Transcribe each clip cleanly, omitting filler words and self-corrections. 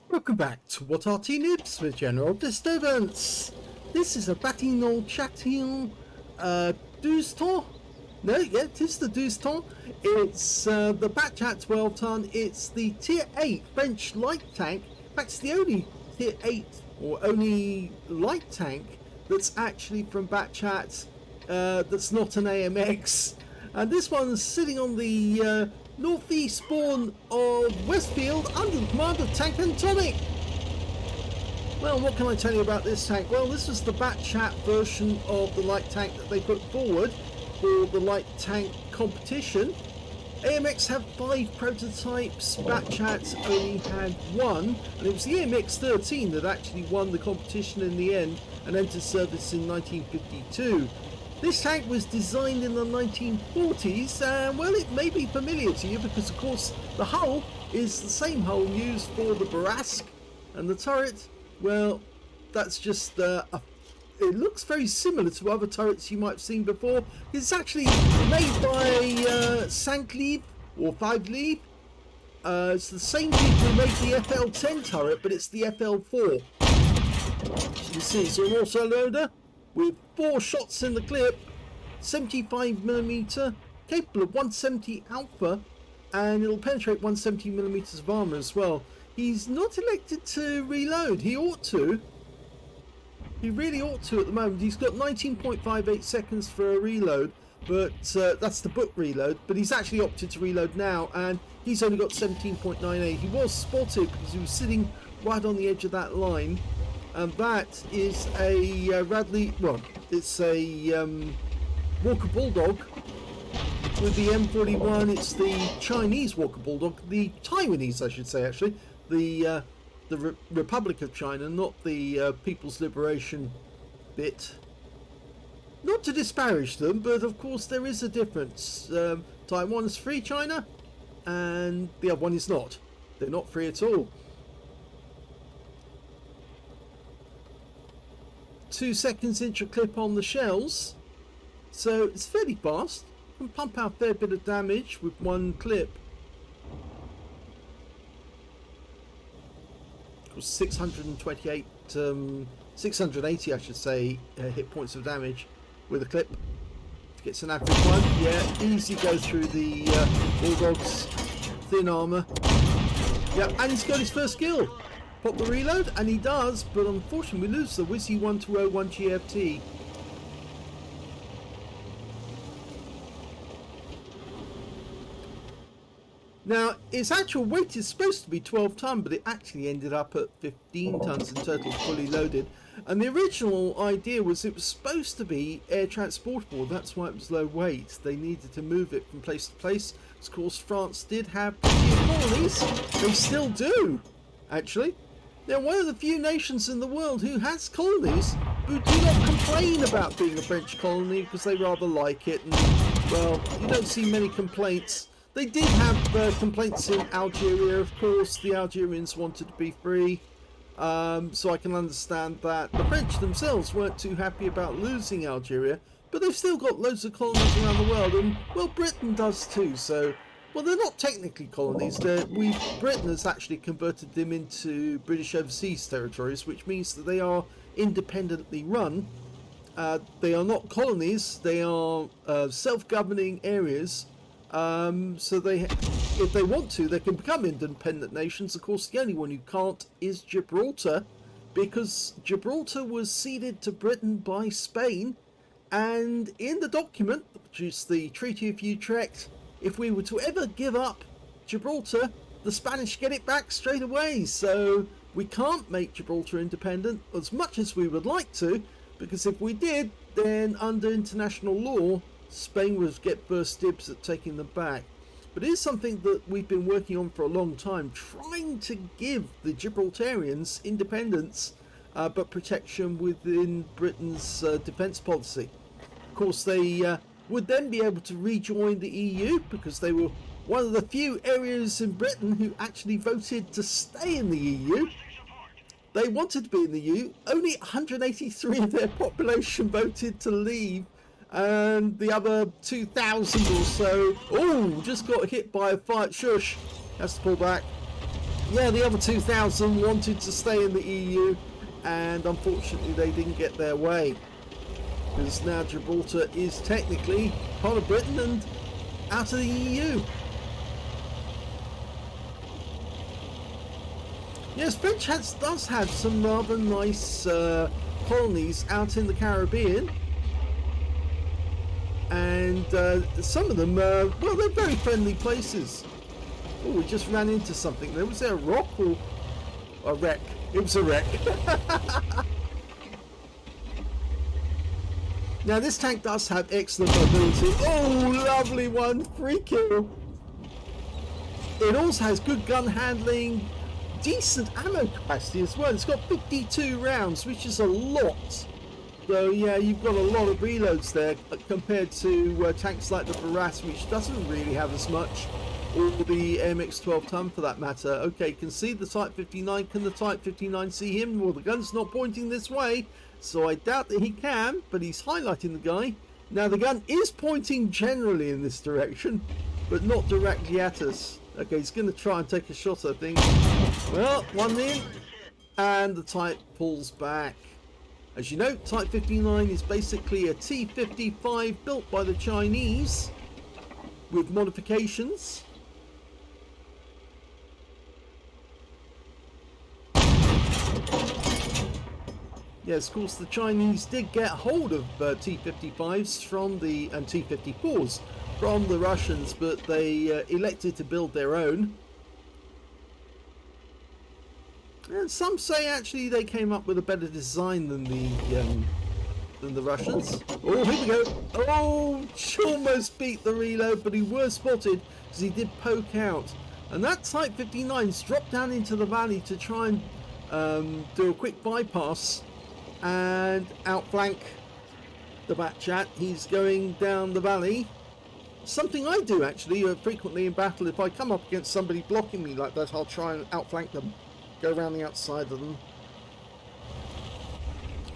Welcome back to What Arty Noobs with General Disturbance. This is a Bat Châtillon 12 ton. No, yeah, it is the 12 ton. It's the Bat Chat 12 ton. It's the Tier 8 French light tank. In fact, it's the only Tier 8 or only light tank that's actually from Bat Chat that's not an AMX. And this one's sitting on the northeast spawn of Westfield under the command of TanqAndTonic. Well, what can I tell you about this tank? Well, this was the Bat Chat version of the light tank that they put forward for the light tank competition. AMX have 5 prototypes, Bat Chat only had 1, and it was the AMX 13 that actually won the competition in the end and entered service in 1952. This tank was designed in the 1940s, and well, it may be familiar to you because, of course, the hull is the same hull used for the Barrasque, and the turret, well, that's just it looks very similar to other turrets you might have seen before. It's actually made by 5 Lieb or 5 Lieb. It's the same people who made the FL10 turret, but it's the FL4. As you see, it's an auto loader with 4 shots in the clip, 75mm, capable of 170 alpha, and it'll penetrate 170mm of armor as well. He's not elected to reload. He ought to. He really ought to at the moment. He's got 19.58 seconds for a reload, but that's the book reload. But he's actually opted to reload now, and he's only got 17.98. He was spotted because he was sitting right on the edge of that line. And that is a Radley, well, it's a Walker Bulldog with the M41. It's the Chinese Walker Bulldog, the Taiwanese, I should say, actually, the Republic of China, not the People's Liberation bit. Not to disparage them, but of course there is a difference. Taiwan is free China, and the other one is not. They're not free at all. 2 seconds inch a clip on the shells, so it's fairly fast. Can pump out a fair bit of damage with 1 clip. 628, 680 I should say, hit points of damage with a clip. Gets an average one. Yeah, easy go through the Bulldog's thin armour. Yeah, and he's got his first kill. Pop the reload, and he does, but unfortunately we lose the Wizzy 1201 GFT. Now, its actual weight is supposed to be 12 ton, but it actually ended up at 15 tons in total, fully loaded. And the original idea was it was supposed to be air transportable. That's why it was low weight. They needed to move it from place to place. Of course, France did have plenty of colonies. They still do, actually. They're one of the few nations in the world who has colonies who do not complain about being a French colony because they rather like it. And, well, you don't see many complaints. They did have complaints in Algeria, of course. The Algerians wanted to be free. So I can understand that. The French themselves weren't too happy about losing Algeria, but they've still got loads of colonies around the world, and, well, Britain does too. So, well, they're not technically colonies. Britain has actually converted them into British overseas territories, which means that they are independently run. They are not colonies. They are self-governing areas. So if they want to, they can become independent nations. Of course, the only one who can't is Gibraltar, because Gibraltar was ceded to Britain by Spain, and in the document, which is the Treaty of Utrecht, if we were to ever give up Gibraltar, the Spanish get it back straight away. So we can't make Gibraltar independent as much as we would like to, because if we did, then under international law, Spain would get first dibs at taking them back. But it is something that we've been working on for a long time, trying to give the Gibraltarians independence, but protection within Britain's defence policy. Of course, they would then be able to rejoin the EU, because they were one of the few areas in Britain who actually voted to stay in the EU. They wanted to be in the EU. Only 183 of their population voted to leave, and the other 2,000 or so, oh, just got hit by a fire. Shush, has to pull back. Yeah, the other 2,000 wanted to stay in the EU, and unfortunately they didn't get their way, because now Gibraltar is technically part of Britain and out of the EU. Yes, French does have some rather nice colonies out in the Caribbean, and some of them, well, they're very friendly places. Oh, we just ran into something there. Was there a rock or a wreck? It was a wreck. Now this tank does have excellent mobility. Oh, lovely one, free kill. It also has good gun handling, decent ammo capacity as well. It's got 52 rounds, which is a lot. So yeah, you've got a lot of reloads there compared to tanks like the Barras, which doesn't really have as much, or the MX 12 ton for that matter. Okay, can see the Type 59. Can the Type 59 see him? Well, the gun's not pointing this way, so I doubt that he can, but he's highlighting the guy. Now the gun is pointing generally in this direction, but not directly at us. Okay, he's going to try and take a shot, I think. Well, one in, and the Type pulls back. As you know, Type 59 is basically a T-55 built by the Chinese with modifications. Yes, of course, the Chinese did get hold of T-55s from the and T-54s from the Russians, but they elected to build their own. And some say actually they came up with a better design than the Russians. Oh, here we go. Oh, she almost beat the reload, but he was spotted because he did poke out. And that Type 59's dropped down into the valley to try and do a quick bypass and outflank the Bat Chat. He's going down the valley. Something I do actually frequently in battle. If I come up against somebody blocking me like that, I'll try and outflank them, go around the outside of them.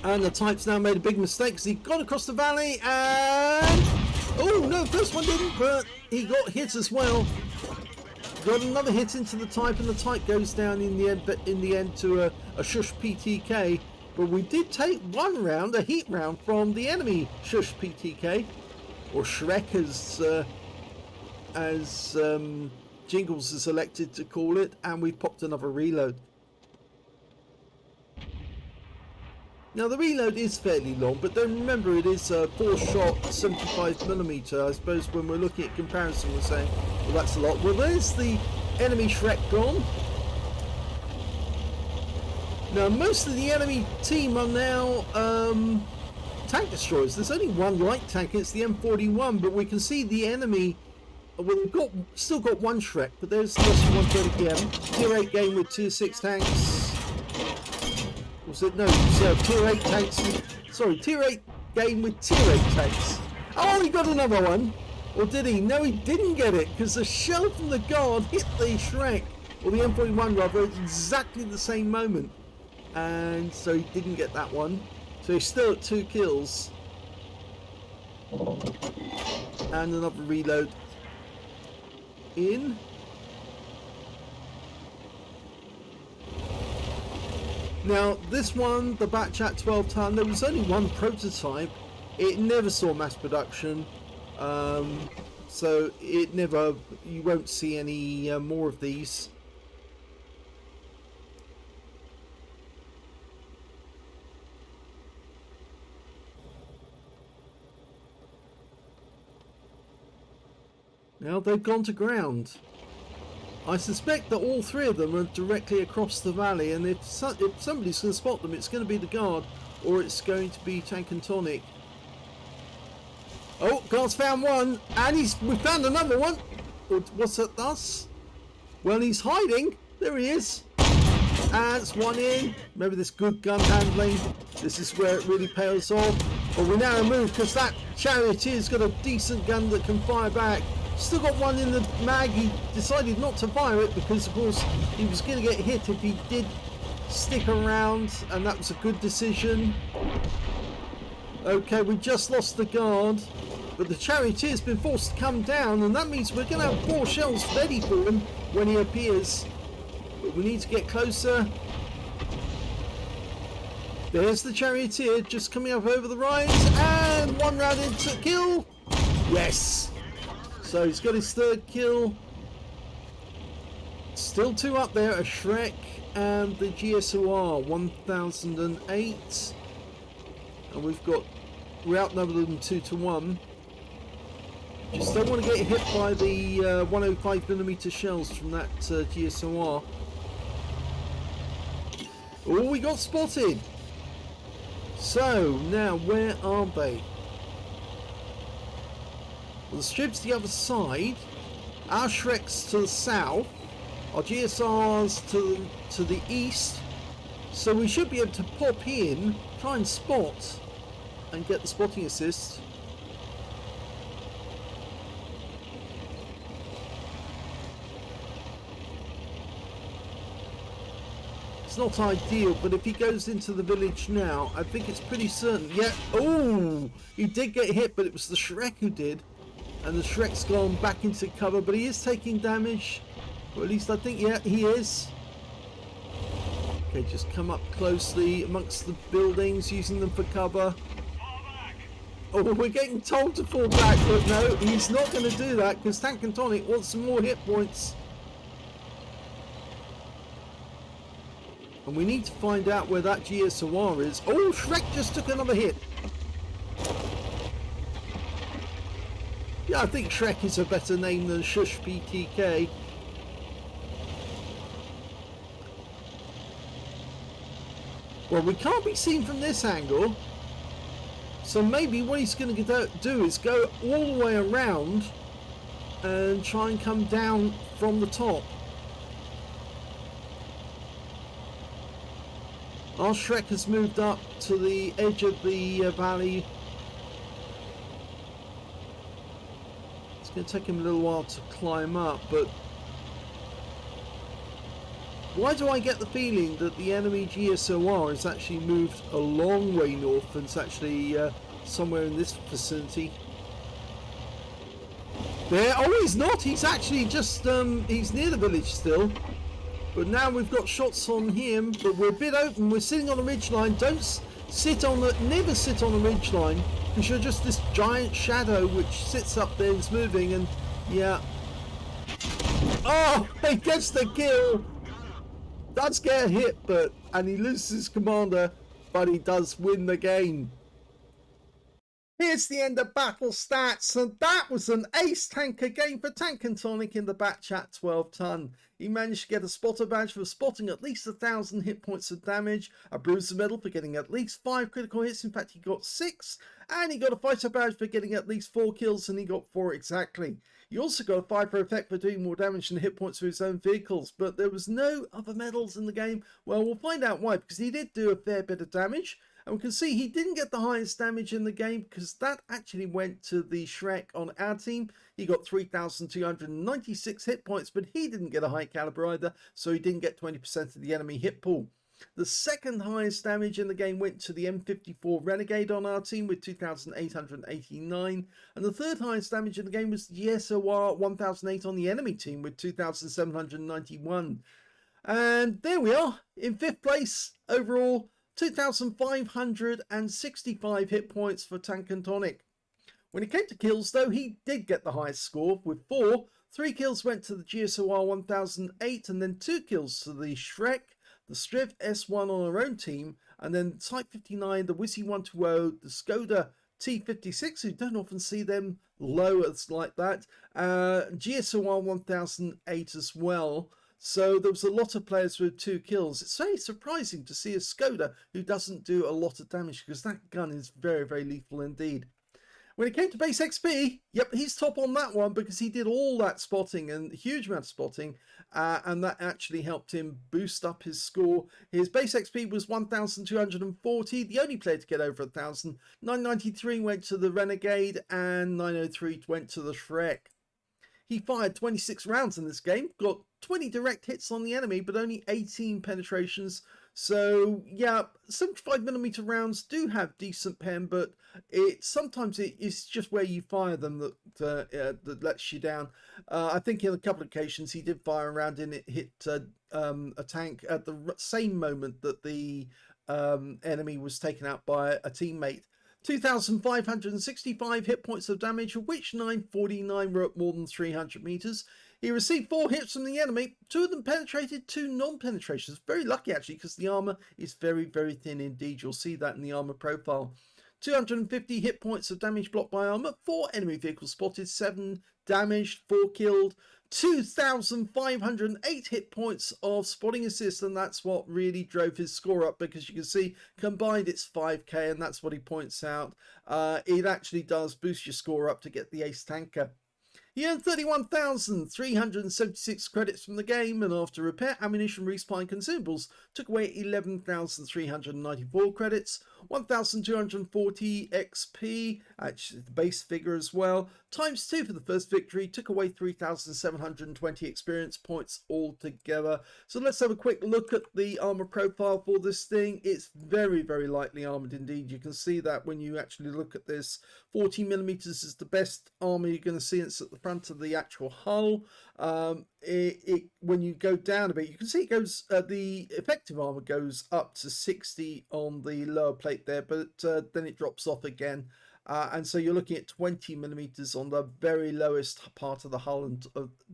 And the Type's now made a big mistake because he got across the valley and... oh no, first one didn't, but he got hit as well. Got another hit into the Type, and the Type goes down in the end to a Shush PTK. But we did take one round, a heat round, from the enemy Shush PTK, or Shrek as Jingles is elected to call it, and we popped another reload. Now the reload is fairly long, but then remember it is a 4-shot 75mm. I suppose when we're looking at comparison we're saying, well, that's a lot. Well, there's the enemy Shrek gone. Now most of the enemy team are now tank destroyers. There's only one light tank, it's the M41, but we can see the enemy. Well, we've still got one Shrek, but there's just 130 PM. Tier 8 game with Tier 6 tanks. Was it? No, Tier 8 tanks. Sorry, Tier 8 game with Tier 8 tanks. Oh, he got another one. Or did he? No, he didn't get it, because the shell from the guard hit the Shrek, or the M41 rather, at exactly the same moment. And so he didn't get that one. So he's still at 2 kills. And another reload in. Now this one, the Bat Chat 12 ton, there was only one prototype. It never saw mass production. So it never, you won't see any more of these. Now they've gone to ground. I suspect that all 3 of them are directly across the valley, and if somebody's going to spot them, it's going to be the guard, or it's going to be TanqAndTonic. Oh, guard's found one, and we found another one. What's that thus? Well, he's hiding. There he is. And it's one in. Remember this good gun handling. This is where it really pays off. But we now move because that charioteer's got a decent gun that can fire back. Still got one in the mag. He decided not to fire it because, of course, he was going to get hit if he did stick around, and that was a good decision. Okay, we just lost the guard, but the charioteer's been forced to come down, and that means we're going to have 4 shells ready for him when he appears. But we need to get closer. There's the charioteer just coming up over the rise, and 1 round into kill. Yes. So he's got his 3rd kill. Still 2 up there, a Shrek and the GSOR 1008. And we outnumbered them 2 to 1. Just don't want to get hit by the 105mm shells from that GSOR. Oh, we got spotted. So now where are they? Well, the strip's the other side. Our Shrek's to the south. Our GSR's to the east. So we should be able to pop in, try and spot, and get the spotting assist. It's not ideal, but if he goes into the village now, I think it's pretty certain. Yeah, oh, he did get hit, but it was the Shrek who did. And the Shrek's gone back into cover, but he is taking damage. Or at least I think, yeah, he is. Okay, just come up closely amongst the buildings, using them for cover. Oh, we're getting told to fall back, but no, he's not going to do that because TanqAndTonic wants some more hit points. And we need to find out where that GSOR is. Oh, Shrek just took another hit. Yeah, I think Shrek is a better name than Shush PTK. Well, we can't be seen from this angle. So maybe what he's going to do is go all the way around and try and come down from the top. Our Shrek has moved up to the edge of the valley. It's going to take him a little while to climb up, but why do I get the feeling that the enemy GSOR has actually moved a long way north and it's actually somewhere in this vicinity? There, oh, he's not. He's actually just he's near the village still. But now we've got shots on him, but we're a bit open. We're sitting on a ridgeline. Don't sit on the, never sit on a ridgeline, because you're just this giant shadow which sits up there and is moving. And yeah, oh, he gets the kill. Does get hit, but and he loses his commander, but he does win the game. Here's the end of battle stats, and that was an ace tanker game for TanqAndTonic in the Bat Chat 12 ton. He managed to get a spotter badge for spotting at least 1,000 hit points of damage, a bruiser medal for getting at least 5 critical hits, in fact he got 6, and he got a fighter badge for getting at least 4 kills, and he got 4 exactly. He also got a 5 for effect for doing more damage than hit points for his own vehicles, but there was no other medals in the game. Well, we'll find out why, because he did do a fair bit of damage. And we can see he didn't get the highest damage in the game because that actually went to the Shrek on our team. He got 3,296 hit points, but he didn't get a high caliber either, so he didn't get 20% of the enemy hit pool. The second highest damage in the game went to the M54 Renegade on our team with 2,889. And the third highest damage in the game was the GSOR 1008 on the enemy team with 2,791. And there we are in 5th place overall. 2,565 hit points for TanqAndTonic. When it came to kills, though, he did get the highest score with 4. 3 kills went to the GSOR 1008, and then 2 kills to the Shrek, the Striv S1 on our own team, and then Type 59, the Wizzy 120, the Skoda T56, who don't often see them low as like that, GSOR 1008 as well. So there was a lot of players with 2 kills. It's very surprising to see a Skoda who doesn't do a lot of damage, because that gun is very, very lethal indeed. When it came to base XP, yep, he's top on that one because he did all that spotting and a huge amount of spotting, and that actually helped him boost up his score. His base XP was 1,240, the only player to get over 1,000. 993 went to the Renegade and 903 went to the Shrek. He fired 26 rounds in this game, got 20 direct hits on the enemy, but only 18 penetrations. So yeah, 75mm rounds do have decent pen, but sometimes it's just where you fire them that lets you down. I think in a couple of occasions he did fire a round and it hit a tank at the same moment that the enemy was taken out by a teammate. 2,565 hit points of damage, of which 949 were at more than 300 meters. He received 4 hits from the enemy, 2 of them penetrated, 2 non-penetrations. Very lucky actually, because the armor is very, very thin indeed. You'll see that in the armor profile. 250 hit points of damage blocked by armor, 4 enemy vehicles spotted, 7 damaged, 4 killed. 2,508 hit points of spotting assist, and that's what really drove his score up, because you can see combined it's 5k, and that's what he points out. It actually does boost your score up to get the ace tanker. He earned 31,376 credits from the game, and after repair, ammunition, respawn, consumables took away 11,394 credits, 1,240 XP, actually the base figure as well, times 2 for the first victory, took away 3,720 experience points altogether. So let's have a quick look at the armor profile for this thing. It's very, very lightly armored indeed. You can see that when you actually look at this. 40mm is the best armor you're going to see. It's at the front of the actual hull. When you go down a bit, you can see it goes, the effective armor goes up to 60 on the lower plate there, but then it drops off again. And so you're looking at 20mm on the very lowest part of the hull and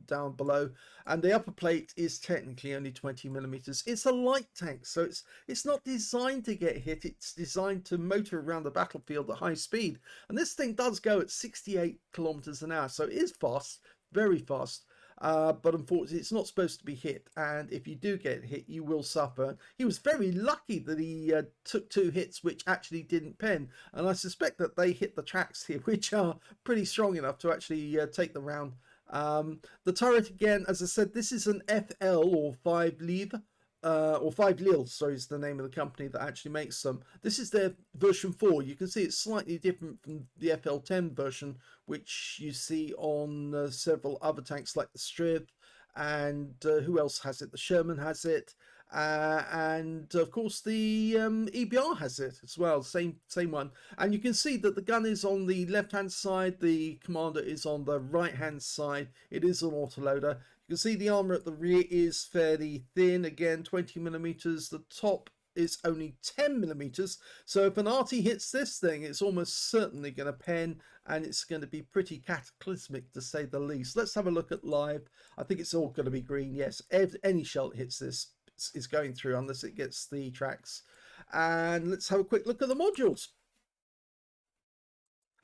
down below, and the upper plate is technically only 20mm. It's a light tank, so it's not designed to get hit. It's designed to motor around the battlefield at high speed, and this thing does go at 68 kilometers an hour, so it is fast, very fast. But unfortunately it's not supposed to be hit, and if you do get hit you will suffer. He was very lucky that he took 2 hits which actually didn't pen, and I suspect that they hit the tracks here, which are pretty strong enough to actually take the round. The turret, again, as I said, this is an FL or 5 lever. Or 5 Lil, sorry, is the name of the company that actually makes them. This is their version 4. You can see it's slightly different from the FL10 version, which you see on several other tanks like the Strib, and who else has it? The Sherman has it, and of course the EBR has it as well. Same one. And you can see that the gun is on the left hand side, the commander is on the right hand side. It is an autoloader. You can see the armor at the rear is fairly thin, again 20mm. The top is only 10mm, so if an Arty hits this thing, it's almost certainly going to pen, and it's going to be pretty cataclysmic to say the least. Let's have a look at live. I think it's all going to be green. Yes, any shell that hits this is going through unless it gets the tracks. And let's have a quick look at the modules.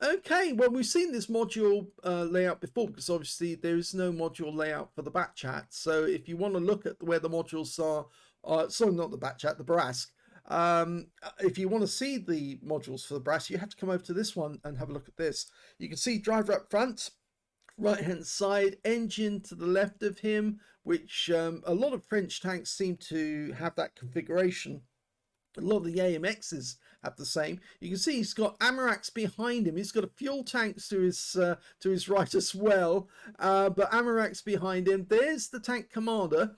Okay, well, we've seen this module layout before, because obviously there is no module layout for the Bat Chat. So if you want to look at where the modules are, sorry, not the Bat Chat, the Brask. If you want to see the modules for the Brask, you have to come over to this one and have a look at this. You can see driver up front, right hand side, engine to the left of him, which a lot of French tanks seem to have that configuration. A lot of the AMXs have the same. You can see he's got Amaraks behind him. He's got a fuel tank to his right as well, but Amaraks behind him. There's the tank commander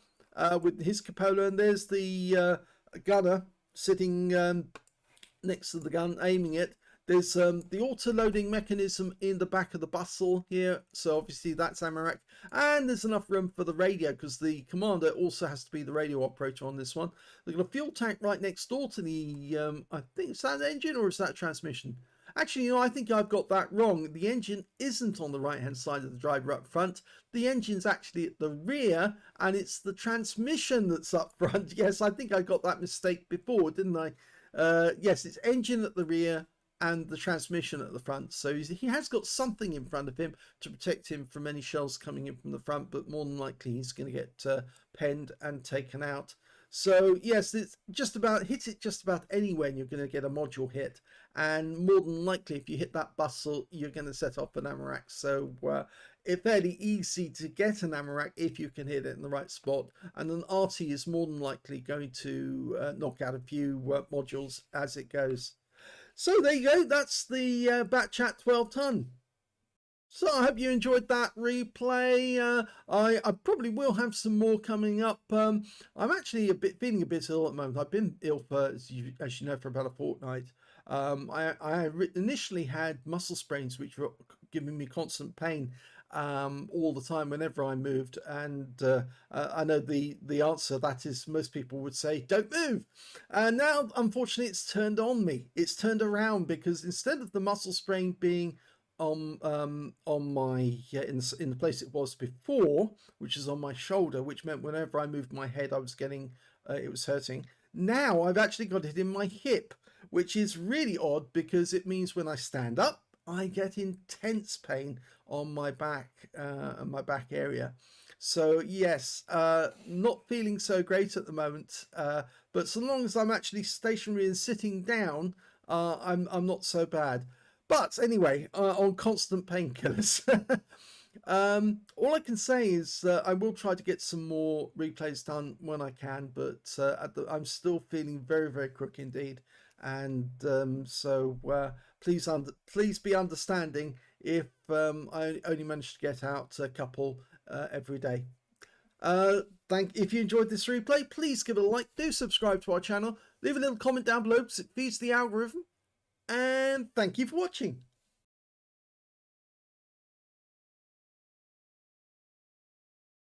with his cupola, and there's the gunner sitting next to the gun, aiming it. There's the auto-loading mechanism in the back of the bustle here, so obviously that's Amarak, and there's enough room for the radio, because the commander also has to be the radio operator on this one. They've got a fuel tank right next door to the, I think, is that an engine or is that transmission? Actually, you know, I think I've got that wrong. The engine isn't on the right-hand side of the driver up front. The engine's actually at the rear, and it's the transmission that's up front. Yes, I think I got that mistake before, didn't I? Yes, it's engine at the rear and the transmission at the front. So he has got something in front of him to protect him from any shells coming in from the front, but more than likely he's going to get penned and taken out. So yes, it's just about, hit it just about anywhere and you're going to get a module hit, and more than likely if you hit that bustle you're going to set off an Amarak. So it's fairly easy to get an Amarak if you can hit it in the right spot, and an Arty is more than likely going to knock out a few modules as it goes. So there you go, that's the Bat Chat 12 ton. So I hope you enjoyed that replay. I probably will have some more coming up. I'm actually feeling a bit ill at the moment. I've been ill for, as you know, for about a fortnight. I initially had muscle sprains, which were giving me constant pain all the time whenever I moved. And I know the answer that is most people would say, don't move. And now, unfortunately, it's turned on me. It's turned around, because instead of the muscle sprain being on my in the place it was before, which is on my shoulder, which meant whenever I moved my head I was getting it was hurting. Now I've actually got it in my hip, which is really odd, because it means when I stand up I get intense pain on my back area. So yes, not feeling so great at the moment, but so long as I'm actually stationary and sitting down, I'm not so bad. But anyway, on constant painkillers. All I can say is I will try to get some more replays done when I can, but I'm still feeling very, very crook indeed. And so please be understanding if I only manage to get out a couple every day. If you enjoyed this replay, please give it a like, do subscribe to our channel, leave a little comment down below because it feeds the algorithm. And thank you for watching.